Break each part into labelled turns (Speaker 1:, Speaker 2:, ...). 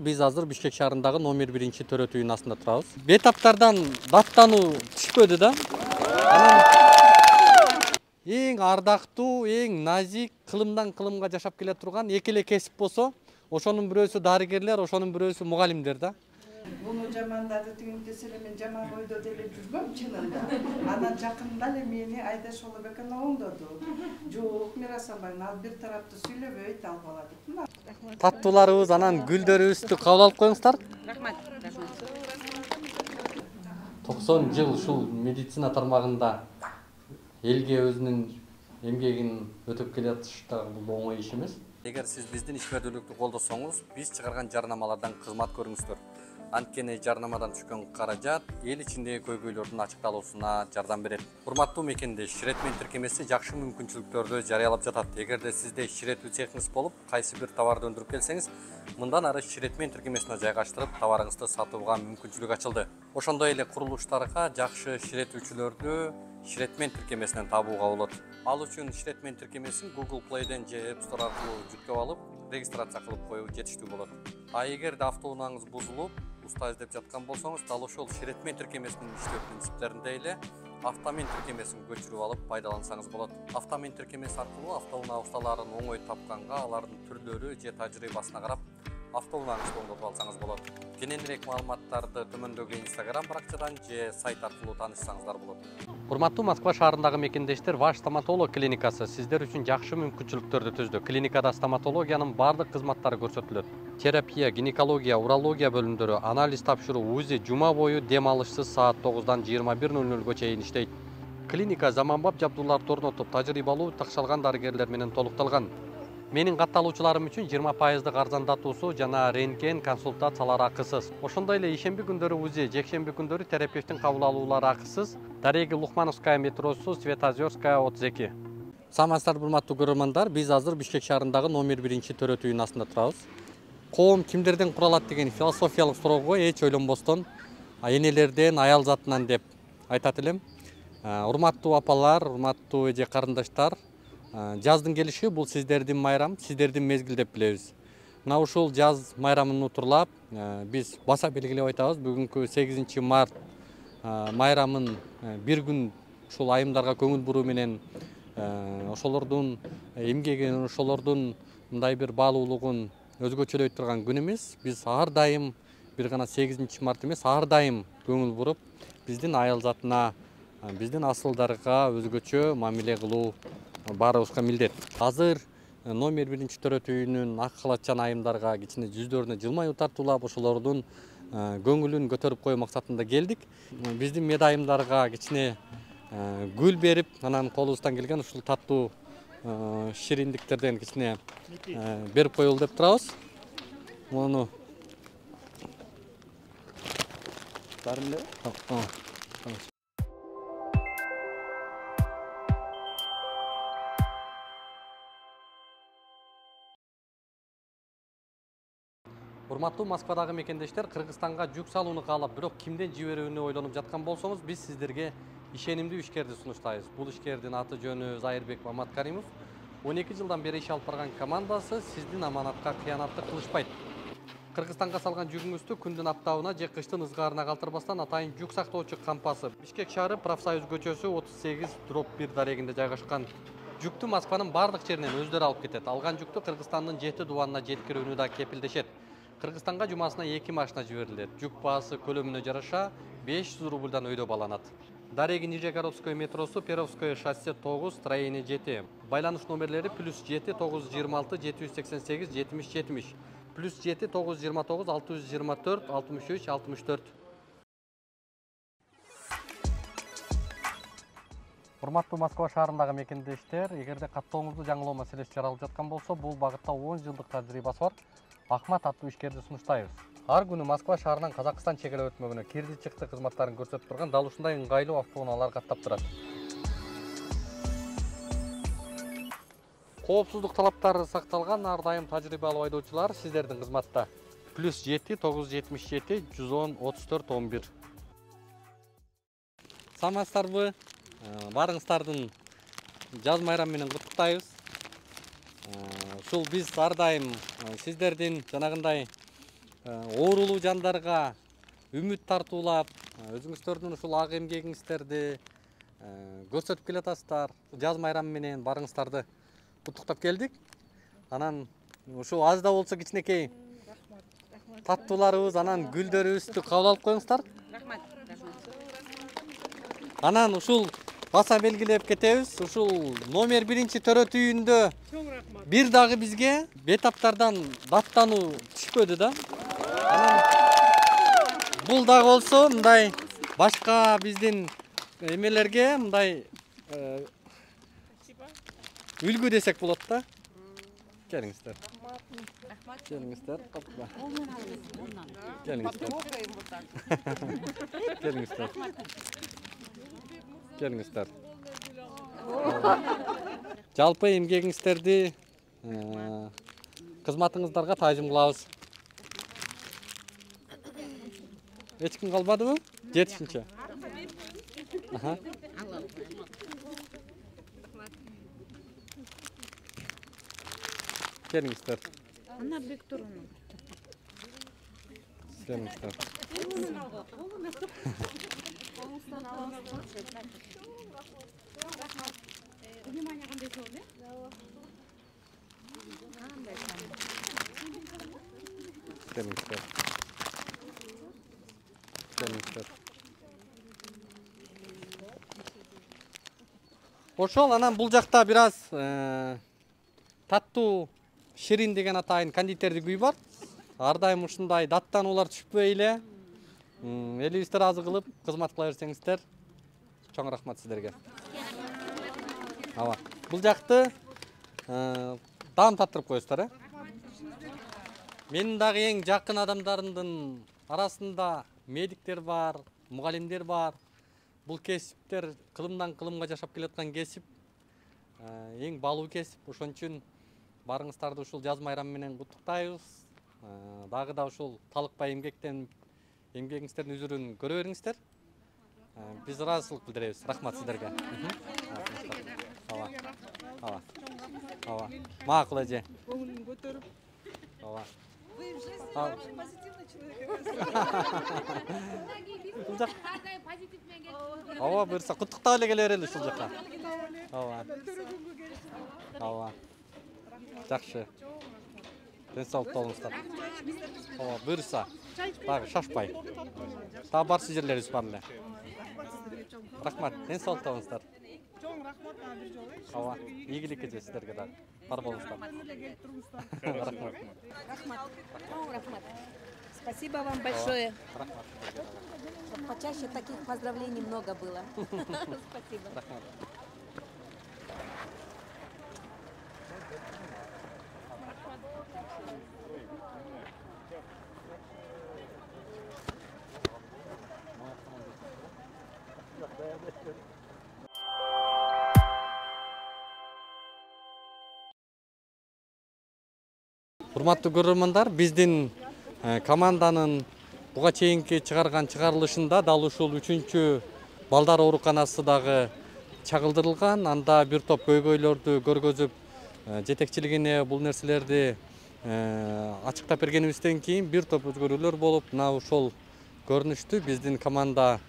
Speaker 1: Биз азыр Бишкек шаарындагы номер 1 төрөтүү уюнасында турабыз. Бетаптардан даттануу түшпөдү да. Эң ардактуу, эң назик, кылымдан кылымга жашап келе турган эки эле кесип болсо, ошонун бирөөсү дарыгерлер, ошонун бирөөсү мугалимдер да.
Speaker 2: Буну жамандады тигинтесе эле мен жаман койдо деле жүргөм чынында. Анан жакында эле мени Айдаш Олобековна оңдоду. Жок, Мирасанбай, ал бир тарапты сүйлөбөйт ал бала деп.
Speaker 1: Таттууларыбыз, анан гүлдөрүбүздү кабыл алып коюңуздар.
Speaker 3: Рахмат.
Speaker 1: 90 жыл ушул медицина тармагында элге өзүнүн эмгегин өтөп келатыш да бул оңой иш эмес. Эгер сиз биздин ишмердүүлүктү колдосоңуз, биз чыгарган жарнамалардан кызмат көрүңүздөр. Анткени жарнамадан түшкөн каражат эл ичиндеги көйгөйлөрдүн ачыкталуусуна жардам берет. Урматтуу мекендеш, Ширетмен тиркемеси жакшы мүмкүнчүлүктөрдү жарыялап жатат. Эгерде сизде ширетүү цехиңиз болуп, кайсы бир товарды өндүрүп келсеңиз, мындан ары Ширетмен тиркемесине жайгаштырып, товарыңызды сатууга мүмкүнчүлүк ачылды. Ошондой эле курулуштарга жакшы ширетүүчүлөрдү Ширетмен тиркемесинен табууга болот. Ал үчүн Ширетмен тиркемесин Google Play'ден же App Store аркылуу жүктөп алып, регистрация кылып коюу жетиштүү болот. А эгерде автоунааңыз бузулуп, уста издеп жаткан болсоңуз, дал ошол Ширетмен тиркемесинин иштөө принциптеринде эле автомен тиркемесин көчүрүп алып пайдалансаңыз болот. Автомен тиркемеси аркылуу автоунаа усталарын оңой тапканга, алардын түрлөрү же тажрыйбасына карап, автоунааңызды оңдотуп алсаңыз болот. Кененирээк маалыматтарды төмөндөгү Instagram баракчадан же сайт аркылуу таанышсаңыздар болот. Урматтуу Москва шаарындагы мекендештер, Ваш стоматолог клиникасы сиздер үчүн жакшы мүмкүнчүлүктөрдү түздү. Клиникада стоматологиянын бардык кызматтары көрсөтүлөт. Терапия, гинекология, урология бөлүмдөрү, анализ тапшыруу, УЗИ жума бою дем алышсыз саат 9-дан 21:00 чейин иштейт. Клиника заманбап жабдууларды орнотуп, тажрыйбалуу такшалган дарыгерлер менен толукталган. Менин катталуучуларым үчүн 20% арзандатуусу жана рентген консультациялар акысыз. Ошондой эле ишемби күндөрү УЗИ, жекшемби күндөрү терапевттин кабыл алуулары акысыз. Дареги Лухмановская метросу, Светозерская 32. Саламатсыздар, урматтуу көрөрмандар. Биз азыр Бишкек шаарындагы номер 1 төрөтүү уюнасында турабыз. Коом кимдерден куралат деген философиялык суроого эч ойлонбостон энелерден, аял затынан деп айтат элем. Урматтуу апалар, урматтуу эже карындаштар, жаздын келиши бул сиздердин майрам, сиздердин мезгил деп билебиз. Мына ушул жаз майрамын утурлап, биз баса белгилеп айтабыз. Бүгүнкү 8 март майрамын бир күн ушул айымдарга көңүл буруу менен ошолордун эмгегин, ошолордун мындай бир баалуулугун өзгөчөлөй турган күн эмес. Биз ар дайым бир гана 8 март эмес, ар дайым көңүл буруп, биздин аял затына, биздин асылдарга өзгөчө мамиле кылуу баарыбызга милдет. Азыр номер 1 төрөтүү үйүнүн ак халатчан айымдарга кичине жүздөрүнө жылмаюу тартуулап, ошолордун көңүлүн көтөрүп коюу максатында келдик. Биздин медайымдарга кичине гүл берип, анан колубуздан келген ушул таттуу шириндиктерден кичине берип коелу деп турабыз. Муну барымлы. Урматтуу Москвадагы мекендештер, Кыргызстанга жүк салууну каалап, бирок кимден жиберүүнү ойлонуп жаткан болсоңуз, биз сиздерге ишенимдүү ишкерди сунуштайбыз. Бул ишкердин аты жөнү Зайырбек Маматкаримов. 12 жылдан бери иш алып барган командасы сиздин аманатка кыянатты кылышпайт. Кыргызстанга салган жүгүңүздү күндүн аптабына же кыштын ызгаарына калтырбастан атайын жүк сактоочу кампасы Бишкек шаары Профсоюз көчөсү 38/1 дарегинде жайгашкан. Жүктү Москванын бардык жеринен өздөрү алып кетет. Алган жүктү Кыргызстандын 7 дубанына жеткирүүнү да кепилдешет. Кыргызстанга жумасына 2 машина жиберилет. Жүк баасы көлөмүнө жараша 500 рубльдан өйдө баланат. Дареги Нижегородское метросу, Перовское шоссе 9, строение 7. Байланыш номерлери +7 926 788 70 70. +7 929 624 63 64. Урматтуу Москва шаарындагы мекендештер, эгерде каттооңузду жаңылоо маселеси жаралып жаткан болсо, бул багытта 10 жылдык тажрыйбасы бар Ахмат аттуу ишкерди сунуштайбыз. Ар күнү Москва шаарынан Казакстан чегелеп өтмөгүнө кирди чыкты кызматтарын көрсөтүп турган дал ушундай ыңгайлуу автоунаалар каттап турат. Коопсуздук талаптары сакталган ар дайым тажрыйбалуу айдоочулар сиздердин кызматта. +7 977 110 34 11. Саламатсыздарбы? Барыңыздардын жаз майрамы менен куттуктайбыз. Ушул биз ар дайым сиздердин жанагындай оорулуу жандарга үмүт тартуулап, өзүңүздөрдүн ушул ак эмгегиңиздерди көрсөтүп келатасыздар. Жаз майрамы менен барыңыздарды куттуктап келдик. Анан ушул аз да болсо кичинекей таттууларыбыз, анан гүлдөрүбүздү кабыл алып коюңуздар.
Speaker 3: Рахмат.
Speaker 1: Анан ушул баса белгилеп кетебиз. Ушул номер 1 төрөт үйүндө бир дагы бизге бетаптардан даттануу түшпөдү да. Анан бул дагы болсо мындай башка биздин эмелерге мындай үлгү десек болот да. Келиңиздер. Келиңиздер. Келиңиздер. Келиңиздер. Келиңиздер. Жалпы эмгегиңиздерди, кызматыңыздарга таажим кылабыз. Эч ким калбадыбы? Жетишинче. Келиңиздер.
Speaker 3: Анна Викторовна.
Speaker 1: Келиңиздер.
Speaker 3: Внимание кандай болду?
Speaker 1: Келиңиздер. Келиңиздер. Ошол анан бул жакта бир аз таттуу ширин деген атайын кондитерди күй бар. Ар дайым ушундай даттануулар түшпөй эле элибизди ыраазы кылып кызмат кыла берсеңиздер чоң рахмат сиздерге. Ооба. Бул жакты даам таттырып коесуздар, Менин дагы эң жакын адамдарымдын арасында медиктер бар, мугалимдер бар. Бул кесиптер кылымдан кылымга жашап келаткан кесип, эң балуу кесип. Ошон үчүн барыңыздарды ушул жаз майрамы менен куттуктайбыз. Дагы да ушул талыкпай эмгегиңиздердин үзүрүн көрө бериңиздер. Биз ыраазычылык билдиребиз. Рахмат сиздерге. Ооба. Ооба. Ооба. Макул эже.
Speaker 2: Көңүлүн көтөрүп.
Speaker 1: Ооба.
Speaker 2: Вы в жизни вообще позитивный человек.
Speaker 1: Ооба, буюрса куттуктап эле келе берели ушул жака. Ооба. Ооба. Жакшы. Ден соолукта болуңуздар. Ооба, буюрса. Дагы шашпай. Дагы барча жерлерибиз бар эле. Рахмат. Ден соолукта болуңуздар.
Speaker 2: Чоң рахмат бир жолу.
Speaker 1: Ооба. Ийгиликке же сиздерге дагы. Бар болуңуздар. Рахмат.
Speaker 3: Рахмат. Рахмат. Спасибо вам большое.
Speaker 1: Рахмат.
Speaker 3: Почаще таких поздравлений много было. Спасибо.
Speaker 1: Рахмат. Урматтуу көрөрмандар, биздин команданын буга чейинки чыгарган чыгарылышында дал ушул 3-чү балдар ооруканасы дагы чагылдырылган. Анда бир топ көйгөйлөрдү көргөзүп, жетекчилигине бул нерселерди ачыктап бергенибизден кийин бир топ өзгөрүүлөр болуп, мына ушул көрүнүштү биздин команда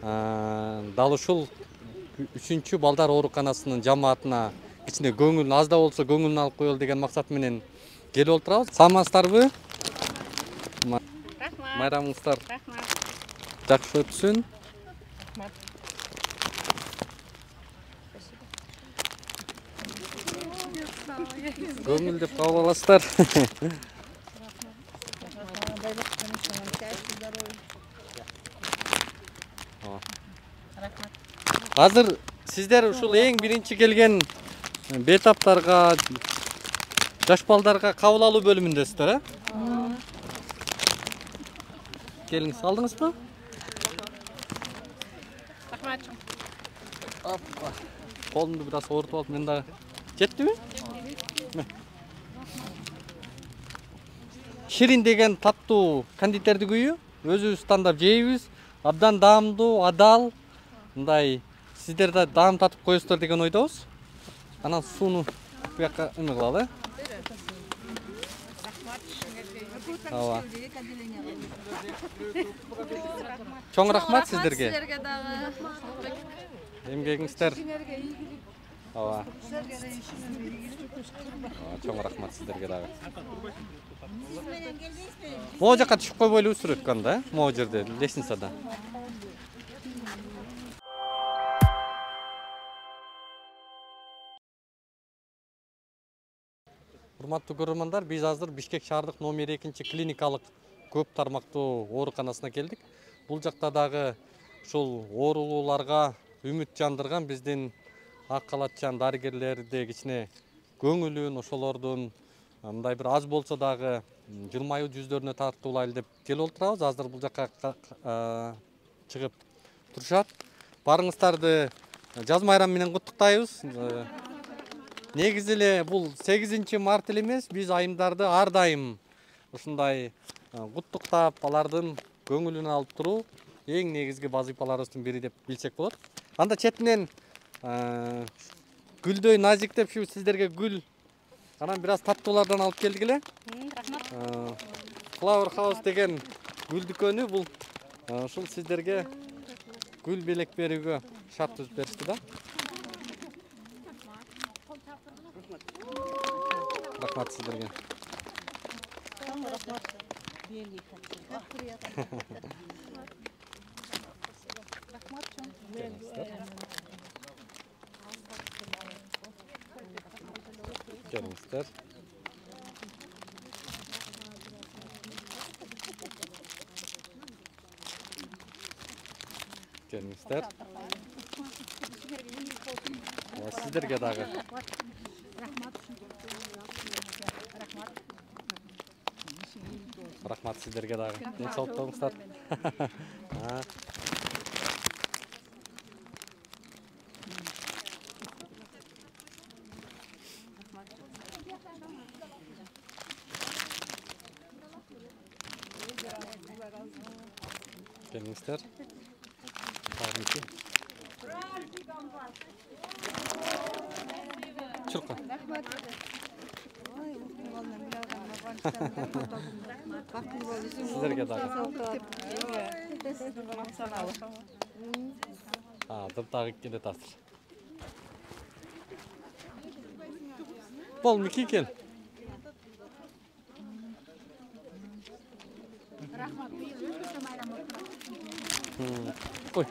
Speaker 1: дал ушул 3-чү балдар ооруканасынын жамаатына кичине көңүл, аз да болсо көңүлүн алып коелу деген максат менен келип отурабыз. Саламатсыздарбы? Майрамыңыздар жакшы өтсүн. Көңүлдөп кабыл аласыздар. Азыр сиздер ушул эң биринчи келген бетаптарга, жаш балдарга кабыл алуу бөлүмүндөсүздөр, Келиңиз, алдыңызбы?
Speaker 3: Рахмат.
Speaker 1: Колумду бир аз оорутуп алып, мен дагы. Жеттиби? Ширин деген таттуу кондитерди күйү, өзүбүз тандап жейбиз. Абдан даамдуу, адал. Мындай сиздер да даам татып коесуздар деген ойдобуз. Анан сууну бу жака эме кылалы. Ооба. Чоң рахмат сиздерге.
Speaker 3: Sizlerge dağı.
Speaker 1: Эмгегиңиздер. Ооба. Чоң рахмат сиздерге дагы. Могу жака түшүп койбойлу сүрөткөн да, могу жерде лестницада. Урматтуу көрөрмандар, биз азыр Бишкек шаардык номер 2 клиникалык көп тармактуу ооруканасына келдик. Бул жакта дагы ушул оорулууларга үмүт жандырган биздин ак калатчан дарыгерлерди кичине көңүлүн ошолордун мындай бир аз болсо дагы жылмаюу жүздөрүнө тартуулайлы деп келип отурабыз. Азыр бул жакка чыгып турушат. Барыңыздарды жаз майрамы менен куттуктайбыз. Негизи эле бул 8 март эле эмес, биз айымдарды ар дайым ушундай куттуктап, алардын көңүлүн алып туруу эң негизги вазыйфаларыбыздын бири деп билсек болот. Анда четинен гүлдөй назик деп ушу сиздерге гүл анан бир аз таттуулардан алып келдик эле. Flower House деген гүл дүкөнү бул ушул сиздерге гүл белек берүүгө шарт түзүп беришти да. Рахмат сиздерге. Келиңиздер. Келиңиздер. Сиздерге дагы. Рахмат сиздерге дагы. Ден соолук болуңуздар. Келиңиздер. Чурка. Сиздерге дагы. Дагы келет азыр. Бол, Мики кел. Ой.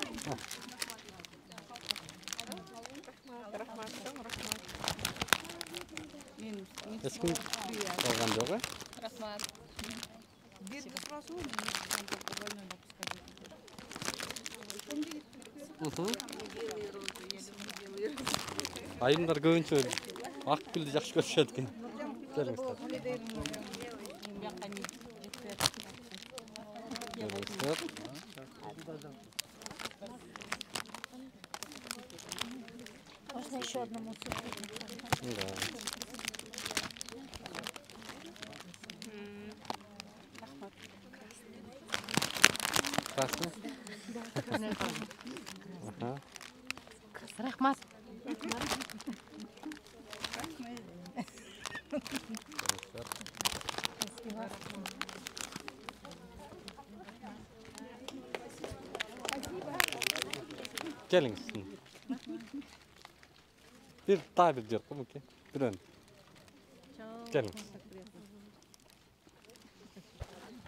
Speaker 1: Ешкім қалған жоқ, а?
Speaker 3: Рахмат.
Speaker 1: Айымдар көбінше ақ гүлді жақсы көрүшөт экен. Келиңиздер. Келиңиздер.
Speaker 3: Можно еще одному цветку?
Speaker 1: Да. Красный? Ага.
Speaker 3: Рахмат.
Speaker 1: Келиңиз. Bir daha bir жер Муки. Бирен. Келиңиз.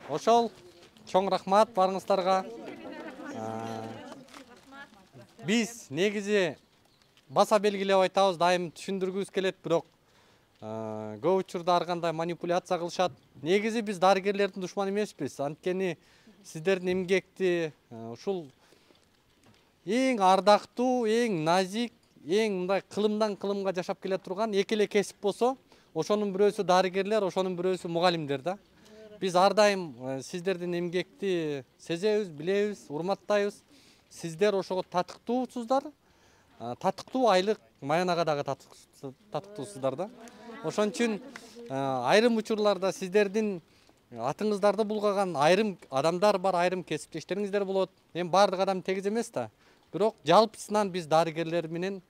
Speaker 1: Ошол чоң рахмат барыңыздарга. Биз негизи баса белгилеп айтабыз, дайым түшүндүргүбүз келет, бирок көп учурда ар кандай манипуляция кылышат. Негизи биз дарыгерлердин душманы эмеспиз. Анткени сиздердин эмгекти ушул эң ардактуу, эң назик, эң мындай кылымдан кылымга жашап келе турган эки эле кесип болсо, ошонун бирөөсү дарыгерлер, ошонун бирөөсү мугалимдер да. Биз ар дайым сиздердин эмгекти сезебиз, билебиз, урматтайбыз. Сиздер ошого татыктуусуздар. Татыктуу айлык маянага дагы татыктуусуздар да. Ошон үчүн айрым учурларда сиздердин атыңыздарды булгаган айрым адамдар бар, айрым кесиптештериңиздер болот. Эми баардык адам тегиз эмес да. Бирок жалпысынан биз дарыгерлер менен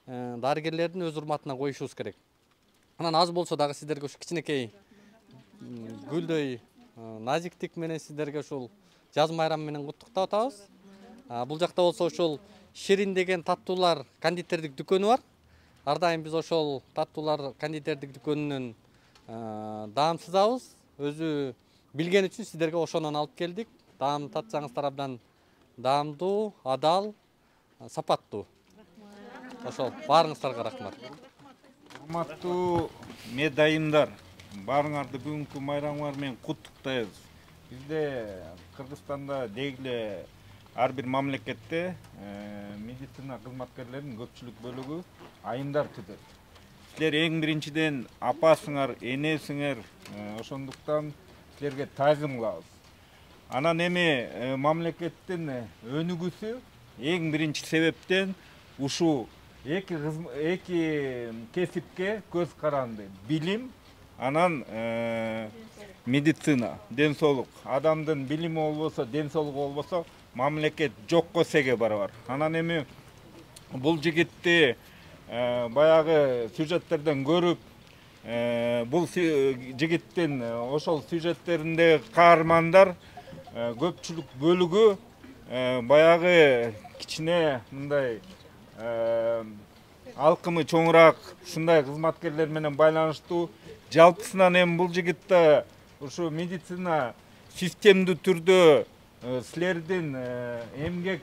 Speaker 1: дарыгерлердин өз урматына коюшубуз керек. Анан аз болсо дагы сиздерге ушу кичинекей гүлдөй назиктик менен сиздерге ушул жаз майрамы менен куттуктап атабыз. Бул жакта болсо ошол Ширин деген таттуулар кондитердик дүкөнү бар. Ар дайым биз ошол таттуулар кондитердик дүкөнүнөн даам сызабыз. Өзү билген үчүн сиздерге ошонон алып келдик. Даам татсаңыздар абдан даамдуу, адал, сапаттуу. Ошол баарыңыздарга рахмат.
Speaker 4: Урматтуу медайымдар, баарыңарды бүгүнкү майрамыңар менен куттуктайбыз. Бизде Кыргызстанда дегиле ар бир мамлекетте медицина кызматкерлеринин көпчүлүк бөлүгү айымдар түзөт. Силер эң биринчиден апасыңар, энесиңер, ошондуктан силерге таазим кылабыз. Анан эми мамлекеттин өнүгүүсү эң биринчи себептен ушу эки кесипке көз каранды. Билим, анан медицина, ден соолук. Адамдын билими болбосо, ден соолугу болбосо, мамлекет жокко 세게 барабар. Анан эми бул жигитти баягы сюжеттерден көрүп, бул жигиттин ошол сюжеттеринде каармандар көпчүлүк бөлүгү баягы кичине мындай алкымы чоңураак ушундай кызматкерлер менен байланыштуу. Жалпысынан эми бул жигитте ушу медицина системдүү түрдө силердин эмгек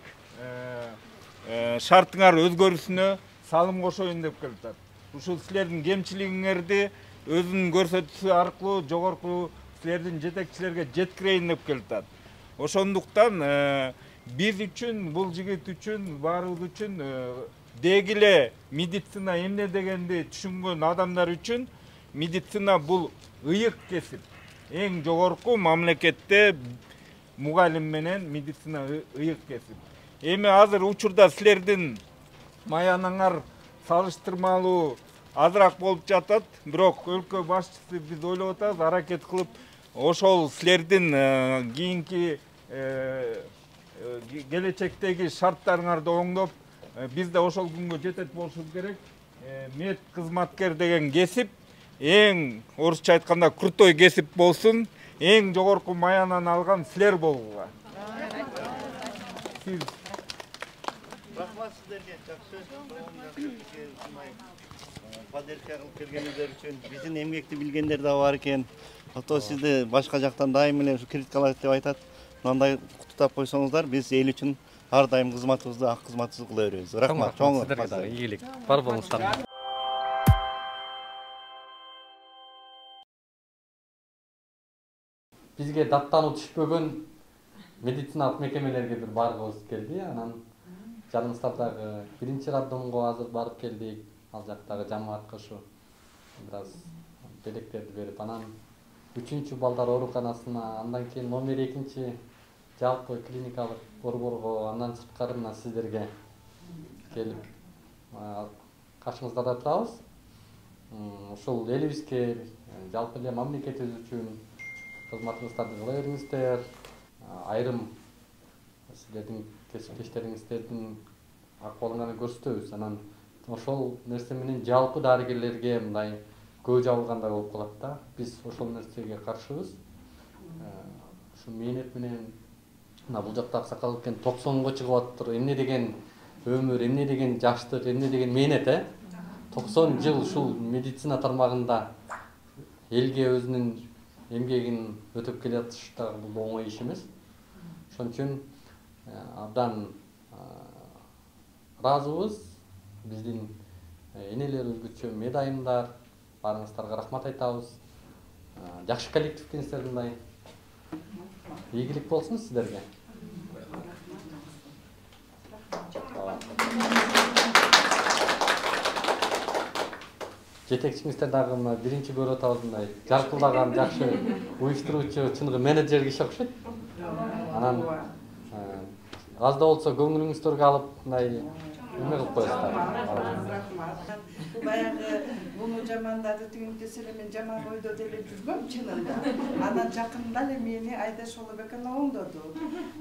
Speaker 4: шартыңар өзгөрүүсүнө салым кошоюн деп келатат. Ушул силердин кемчилигиңерди өзүнүн көрсөтүүсү аркылуу жогорку силердин жетекчилерге жеткирейин деп келатат. Ошондуктан биз үчүн, бул жигит үчүн, баарыбыз үчүн дегиле медицина эмне дегенди түшүнгөн адамдар үчүн медицина бул ыйык кесип. Эң жогорку мамлекетте мугалим менен медицина ыйык кесип. Эми азыр учурда силердин маянаңар салыштырмалуу азыраак болуп жатат, бирок өлкө башчысы биз ойлоп атабыз, аракет кылып ошол силердин кийинки келечектеги шарттарыңарды оңдоп, биз да ошол күнгө жетет болушубуз керек. Мед кызматкер деген кесип эң орусча айтканда крутой кесип болсун, эң жогорку маянаны алган силер болууга. Сиз
Speaker 5: рахмат сиздерге, жакшы поддержка кылып келгениңиздер үчүн. Биздин эмгекти билгендер да бар экен. Ото сизди башка жактан дайым эле критикалайт деп айтат. Мындай куттуктап койсоңуздар, биз эл үчүн ар дайым кызматыбызды, ак кызматыбызды кыла беребиз. Рахмат, чоң
Speaker 1: сиздерге дагы ийгилик. Бар болуңуздар. Бизге даттануу түшпөгөн медициналык мекемелерге бир баргыбыз келди. Анан жаныбыздагы биринчи роддомго азыр барып келдик. Ал жактагы жамаатка ушу бир аз белектерди берип, анан 3-чү балдар ооруканасына, андан кийин номер 2-чи жалпы клиникалык борборго, андан сырткары мына сиздерге келип каршыңызда турабыз. Ушул элибизге, жалпы эле мамлекетибиз үчүн кызматыңыздарды кыла бериңиздер. Айрым силердин кесиптештериңиздердин акыбалын көрсөтөбүз. Анан ошол нерсе менен жалпы дарыгерлерге мындай көө жабылгандай болуп калат да. Биз ошол нерсеге каршыбыз. Ушу мээнет менен мына бул жакта аксакал экен 90го чыгып атыптыр. Эмне деген өмүр, эмне деген жаштык, эмне деген мээнет, 90 жыл ушул медицина тармагында элге өзүнүн эмгегин өтөп келе жатыш да бул оңой иш эмес. Ошон үчүн абдан ыраазыбыз. Биздин энелерибизчө медайымдар, баарыңыздарга рахмат айтабыз. Жакшы коллектив экенсиздер, мындай. Ийгилик болсун сиздерге. Жетекчиңиздер дагы мына биринчи көрүп атабыз, мындай жаркылдаган, жакшы уюштуруучу, чыныгы менеджер киши окшойт. Анан аз да болсо көңүлүңүздөргө алып, мындай Эме кылып коесуздар?
Speaker 2: Рахмат. Баягы буну жамандады түгүнкө эле мен жаман ойдо деле жүргөм чынында. Анан жакында эле мени Айдаш Олобекова оңдоду.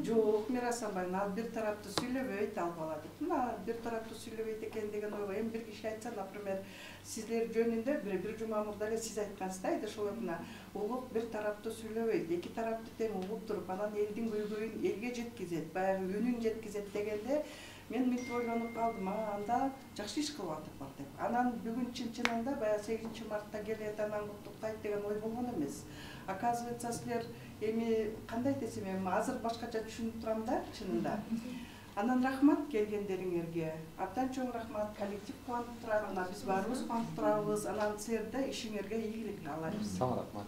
Speaker 2: Жок, Мирас апайым, ал бир тараптуу сүйлөбөйт ал бала деп. Мына бир тараптуу сүйлөбөйт экен деген ойго эми бир киши айтса, например, сиздер жөнүндө бир жума мурда эле сиз айткансыздар, Айдаш Олобекова, улук бир тараптуу сүйлөбөйт, эки тарапты тең угуп туруп, анан элдин көйгөйүн элге жеткизет, баягы үнүн жеткизет дегенде мен мынтип ойлонуп калдым, анда жакшы иш кылып атыптыр деп. Анан бүгүн чын-чынында баягы 8 мартта келет, анан куттуктайт деген ой болгон эмес. Оказывается, силер эми кандай десем, эми азыр башкача түшүнүп турам да, чынында. Анан рахмат келгендериңерге. Абдан чоң рахмат, коллектив кубанып турат, мына биз баарыбыз кубанып турабыз. Анан силерде ишиңерге ийгилик каалайбыз.
Speaker 1: Чоң рахмат.